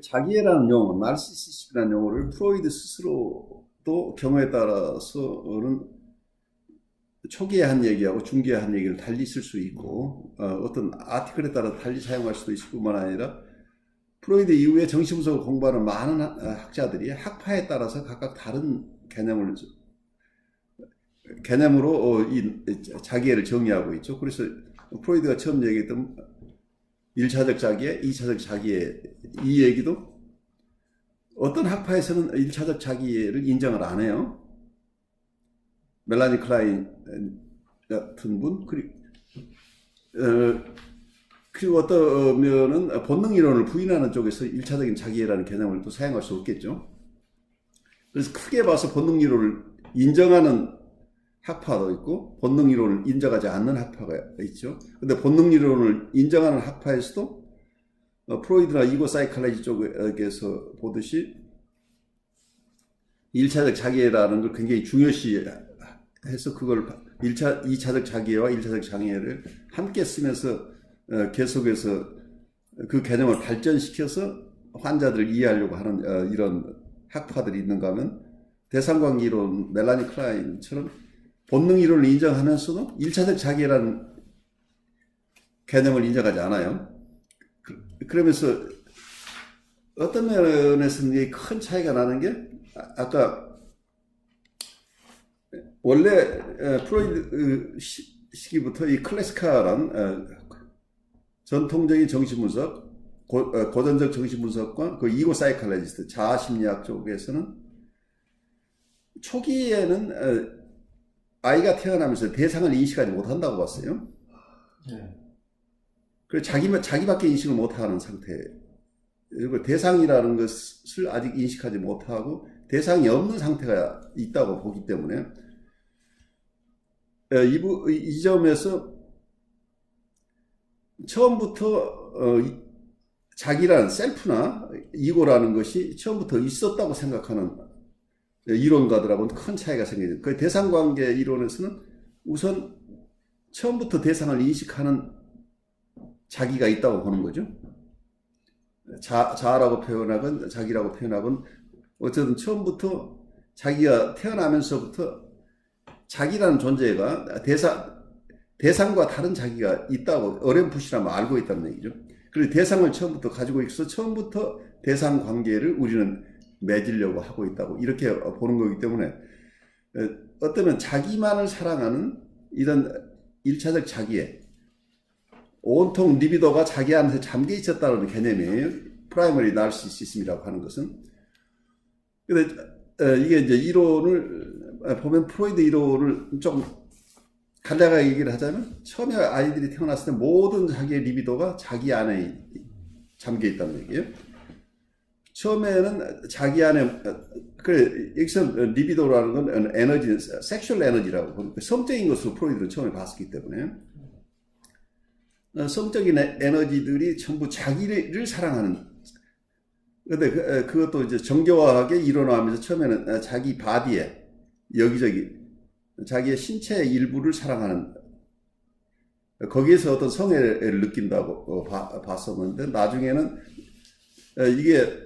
자기애라는 용어, 나르시시즘이라는 용어를 프로이드 스스로도 경우에 따라서는 초기에 한 얘기하고 중기에 한 얘기를 달리 쓸 수 있고 어떤 아티클에 따라 달리 사용할 수도 있을 뿐만 아니라 프로이드 이후에 정신분석을 공부하는 많은 학자들이 학파에 따라서 각각 다른 개념으로 이 자기애를 정의하고 있죠. 그래서 프로이드가 처음 얘기했던 1차적 자기애, 2차적 자기애, 이 얘기도 어떤 학파에서는 1차적 자기애를 인정을 안 해요. 멜라니 클라인 같은 분, 그리고 어떠면은 본능 이론을 부인하는 쪽에서 1차적인 자기애라는 개념을 또 사용할 수 없겠죠. 그래서 크게 봐서 본능 이론을 인정하는 학파도 있고 본능 이론을 인정하지 않는 학파가 있죠. 근데 본능 이론을 인정하는 학파에서도 프로이드나 이고 사이칼라지 쪽에서 보듯이 1차적 자기애라는 걸 굉장히 중요시해서 그걸 2차적 자기애와 1차적 장애를 함께 쓰면서 계속해서 그 개념을 발전시켜서 환자들을 이해하려고 하는 이런 학파들이 있는가 하면 대상관계 이론 멜라니 클라인처럼 본능 이론을 인정하면서도 1차적 자기애라는 개념을 인정하지 않아요. 그러면서 어떤 면에서는 큰 차이가 나는 게 아까 원래 프로이드 시기부터 이 클래시컬한 전통적인 정신분석, 고전적 정신분석과 그 이고 사이칼라지스트, 자아심리학 쪽에서는 초기에는 아이가 태어나면서 대상을 인식하지 못한다고 봤어요. 그래서 자기밖에 인식을 못하는 상태. 그리고 대상이라는 것을 아직 인식하지 못하고 대상이 없는 상태가 있다고 보기 때문에 이 점에서 처음부터 자기란 셀프나 이고라는 것이 처음부터 있었다고 생각하는 이론가들하고는 큰 차이가 생기죠. 그 대상관계 이론에서는 우선 처음부터 대상을 인식하는 자기가 있다고 보는 거죠. 자아라고 표현하건 자기라고 표현하건 어쨌든 처음부터 자기가 태어나면서부터 자기라는 존재가 대상과 다른 자기가 있다고 어렴풋이나마 알고 있다는 얘기죠. 그리고 대상을 처음부터 가지고 있어서 처음부터 대상 관계를 우리는 맺으려고 하고 있다고 이렇게 보는 거기 때문에 어쩌면 자기만을 사랑하는 이런 1차적 자기애, 온통 리비도가 자기 안에서 잠겨 있었다는 개념이에요. 프라이머리 나르시시즘이라고 하는 것은. 근데 이게 이제 이론을 보면 프로이드 이론을 좀 간략하게 얘기를 하자면 처음에 아이들이 태어났을 때 모든 자기의 리비도가 자기 안에 잠겨 있다는 얘기예요. 처음에는 자기 안에 여기서 리비도라는 건 에너지, 섹슈얼 에너지라고 성적인 것으로 프로이드는 처음에 봤기 때문에 성적인 에너지들이 전부 자기를 사랑하는. 근데 그것도 이제 정교하게 일어나면서 처음에는 자기 바디에 여기저기 자기의 신체의 일부를 사랑하는, 거기에서 어떤 성애를 느낀다고 봤었는데 나중에는 이게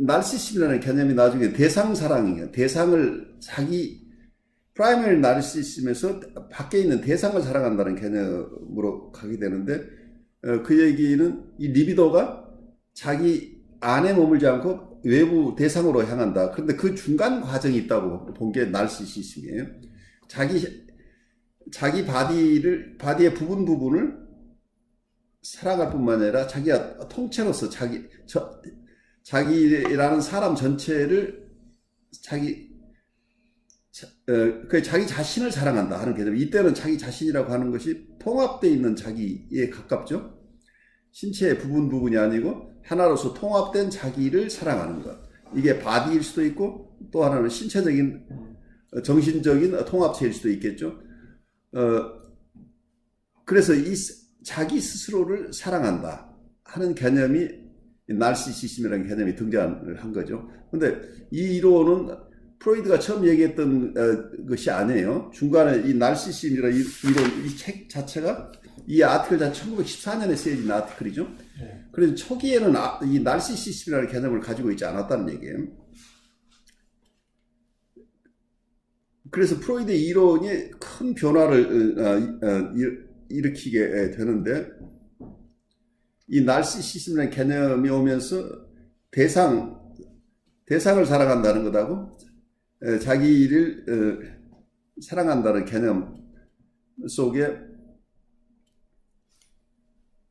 나르시즘이라는 개념이 나중에 대상 사랑이에요. 대상을 프라이머리 나르시즘에서 밖에 있는 대상을 사랑한다는 개념으로 가게 되는데 그 얘기는 이 리비도가 자기 안에 머물지 않고 외부 대상으로 향한다. 그런데 그 중간 과정이 있다고 본 게 나르시시즘이에요. 자기 바디의 부분을 사랑할 뿐만 아니라 자기가 통째로서 자기라는 사람 전체를 자기 자신을 사랑한다 하는 개념. 이때는 자기 자신이라고 하는 것이 통합되어 있는 자기에 가깝죠. 신체의 부분이 아니고 하나로서 통합된 자기를 사랑하는 것. 이게 바디일 수도 있고 또 하나는 신체적인 정신적인 통합체일 수도 있겠죠. 그래서 이 자기 스스로를 사랑한다 하는 개념이 나르시시즘이라는 개념이 등장을 한 거죠. 근데 이 이론은 프로이드가 처음 얘기했던 것이 아니에요. 중간에 이 날시시즘이라는 이 책 자체가 이 아티클 자체 1914년에 쓰여진 아티클이죠. 네. 그래서 초기에는 이 날시시즘이라는 개념을 가지고 있지 않았다는 얘기예요. 그래서 프로이드의 이론이 큰 변화를 일으키게 되는데 이 나르시시즘이라는 개념이 오면서 대상을 사랑한다는 것하고 자기를 사랑한다는 개념 속에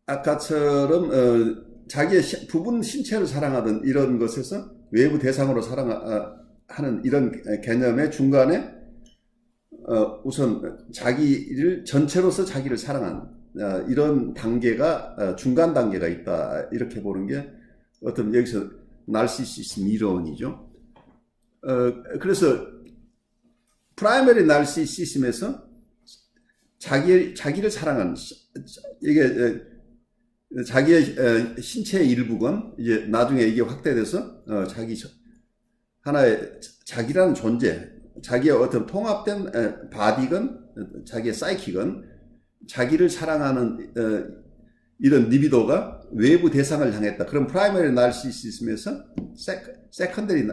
아까처럼 자기의 부분 신체를 사랑하던 이런 것에서 외부 대상으로 사랑하는 이런 개념의 중간에 우선 자기를 전체로서 자기를 사랑하는 이런 단계가 중간 단계가 있다 이렇게 보는 게 어떤 여기서 나르시시즘 이론이죠. 그래서 프라이머리 나르시시즘에서 자기를 사랑하는 이게 자기의 신체의 일부건 이제 나중에 이게 확대돼서 하나의 자기라는 존재, 자기의 어떤 통합된 바디건, 자기의 사이키건, 자기를 사랑하는 이런 리비도가 외부 대상을 향했다. 그럼 프라이머리 나르시시즘에서 세컨더리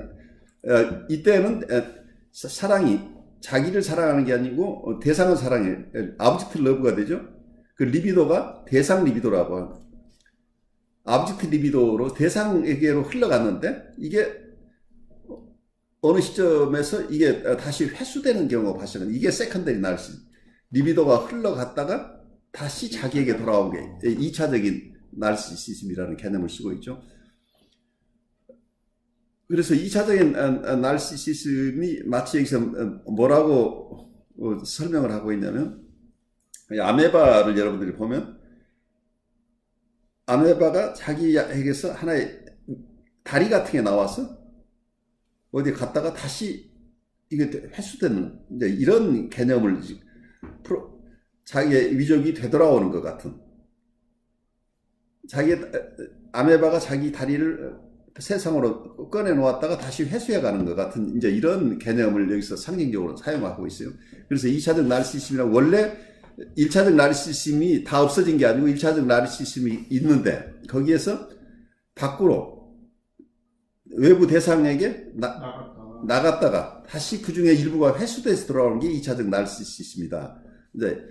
이때는 사랑이 자기를 사랑하는 게 아니고 대상을 사랑해 아브젝트 러브가 되죠. 그 리비도가 대상 리비도라고 합니다. 아브젝트 리비도로 대상에게로 흘러갔는데 이게 어느 시점에서 이게 다시 회수되는 경우가 발생은 이게 세컨더리 나르시즘 리비도가 흘러갔다가 다시 자기에게 돌아온 게 2차적인 나르시시즘이라는 개념을 쓰고 있죠. 그래서 2차적인 나르시시즘이 마치 여기서 뭐라고 설명을 하고 있냐면 아메바를 여러분들이 보면 아메바가 자기에게서 하나의 다리 같은 게 나와서 어디 갔다가 다시 이게 회수되는 이런 개념을 자기의 위족이 되돌아오는 것 같은 아메바가 자기 다리를 세상으로 꺼내 놓았다가 다시 회수해 가는 것 같은 이제 이런 개념을 여기서 상징적으로 사용하고 있어요. 그래서 2차적 나르시시즘이란 원래 1차적 나르시시즘이 다 없어진 게 아니고 1차적 나르시시즘이 있는데 거기에서 밖으로 외부 대상에게 나갔다가 다시 그 중에 일부가 회수돼서 돌아오는 게 2차적 나르시시즘이다. 이제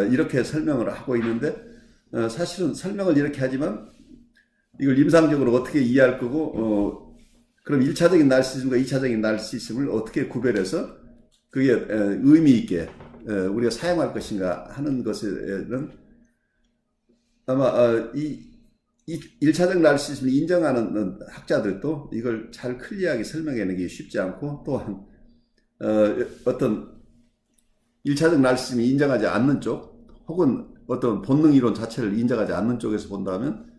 이렇게 설명을 하고 있는데 사실은 설명을 이렇게 하지만 이걸 임상적으로 어떻게 이해할 거고 그럼 1차적인 나르시즘과 2차적인 나르시즘을 어떻게 구별해서 그게 의미 있게 우리가 사용할 것인가 하는 것에는 아마 이 1차적 나르시즘을 인정하는 학자들도 이걸 잘 클리어하게 설명하는 쉽지 않고 또한 어떤 1차적 나르시즘이 인정하지 않는 쪽 혹은 어떤 본능 이론 자체를 인정하지 않는 쪽에서 본다면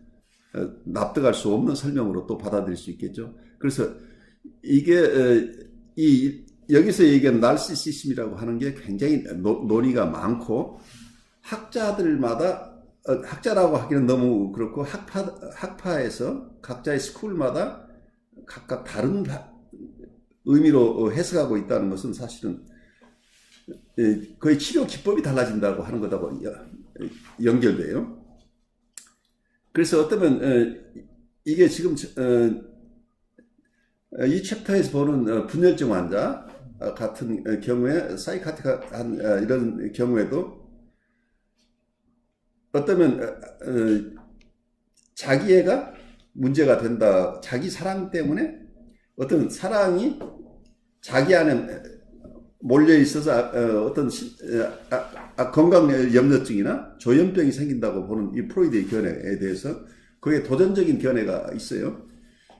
납득할 수 없는 설명으로 또 받아들일 수 있겠죠. 그래서 이게 여기서 얘기한 나르시시즘이라고 하는 게 굉장히 논의가 많고 학자들마다 학자라고 하기는 너무 그렇고 학파에서 각자의 스쿨마다 각각 다른 의미로 해석하고 있다는 것은 사실은 거의 치료 기법이 달라진다고 하는 것하고 연결돼요. 그래서 어쩌면 이게 지금 이 챕터에서 보는 분열증 환자 같은 경우에 사이카틱한 이런 경우에도 어쩌면 자기애가 문제가 된다. 자기 사랑 때문에 어떤 사랑이 자기 안에 몰려 있어서 어떤 건강 염려증이나 조현병이 생긴다고 보는 이 프로이드의 견해에 대해서 그게 도전적인 견해가 있어요.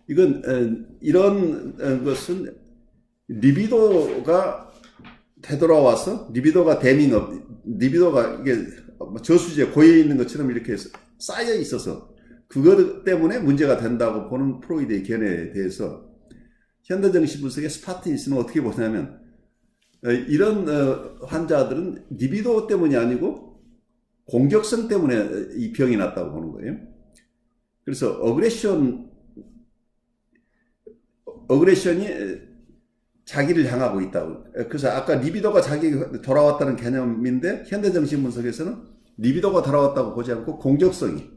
이건 이런 것은 리비도가 되돌아와서 리비도가 리비도가 이게 저수지에 고여 있는 것처럼 이렇게 쌓여 있어서 그것 때문에 문제가 된다고 보는 프로이드의 견해에 대해서 현대정신 분석의 스파티니스는 어떻게 보냐면 이런 환자들은 리비도 때문이 아니고 공격성 때문에 이 병이 났다고 보는 거예요. 그래서 어그레션이 자기를 향하고 있다고. 그래서 아까 리비도가 자기에게 돌아왔다는 개념인데 현대정신 분석에서는 리비도가 돌아왔다고 보지 않고 공격성이,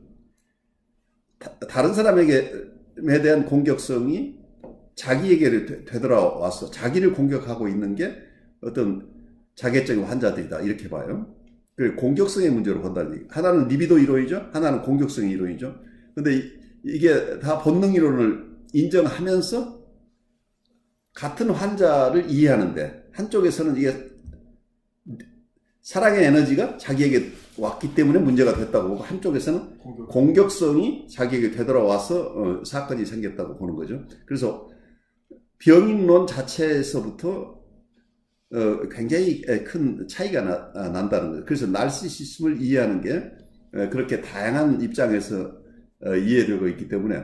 다른 사람에게 대한 공격성이 자기에게 되돌아와서 자기를 공격하고 있는 게 어떤 자괴적인 환자들이다, 이렇게 봐요. 그 공격성의 문제로 본다는 얘기. 하나는 리비도 이론이죠, 하나는 공격성의 이론이죠. 근데 이게 다 본능 이론을 인정하면서 같은 환자를 이해하는데, 한쪽에서는 이게 사랑의 에너지가 자기에게 왔기 때문에 문제가 됐다고 보고, 한쪽에서는 공격성이 자기에게 되돌아와서 사건이 생겼다고 보는 거죠. 그래서 병인론 자체에서부터 굉장히 큰 차이가 난다는 거예요. 그래서 나르시시즘을 이해하는 게 그렇게 다양한 입장에서 이해되고 있기 때문에,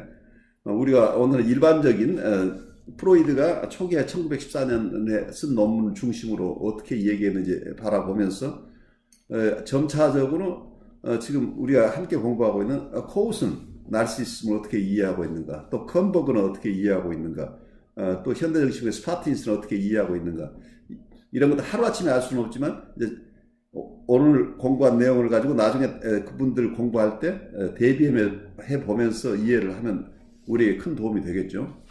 우리가 오늘 일반적인 프로이드가 초기에 1914년에 쓴 논문 중심으로 어떻게 얘기했는지 바라보면서 점차적으로 지금 우리가 함께 공부하고 있는 코웃은 나르시시즘을 어떻게 이해하고 있는가, 또 컨버그는 어떻게 이해하고 있는가, 또 현대정신의 스파티니스는 어떻게 이해하고 있는가, 이런 것도 하루아침에 알 수는 없지만 이제 오늘 공부한 내용을 가지고 나중에 그분들 공부할 때 대비해 보면서 이해를 하면 우리에게 큰 도움이 되겠죠.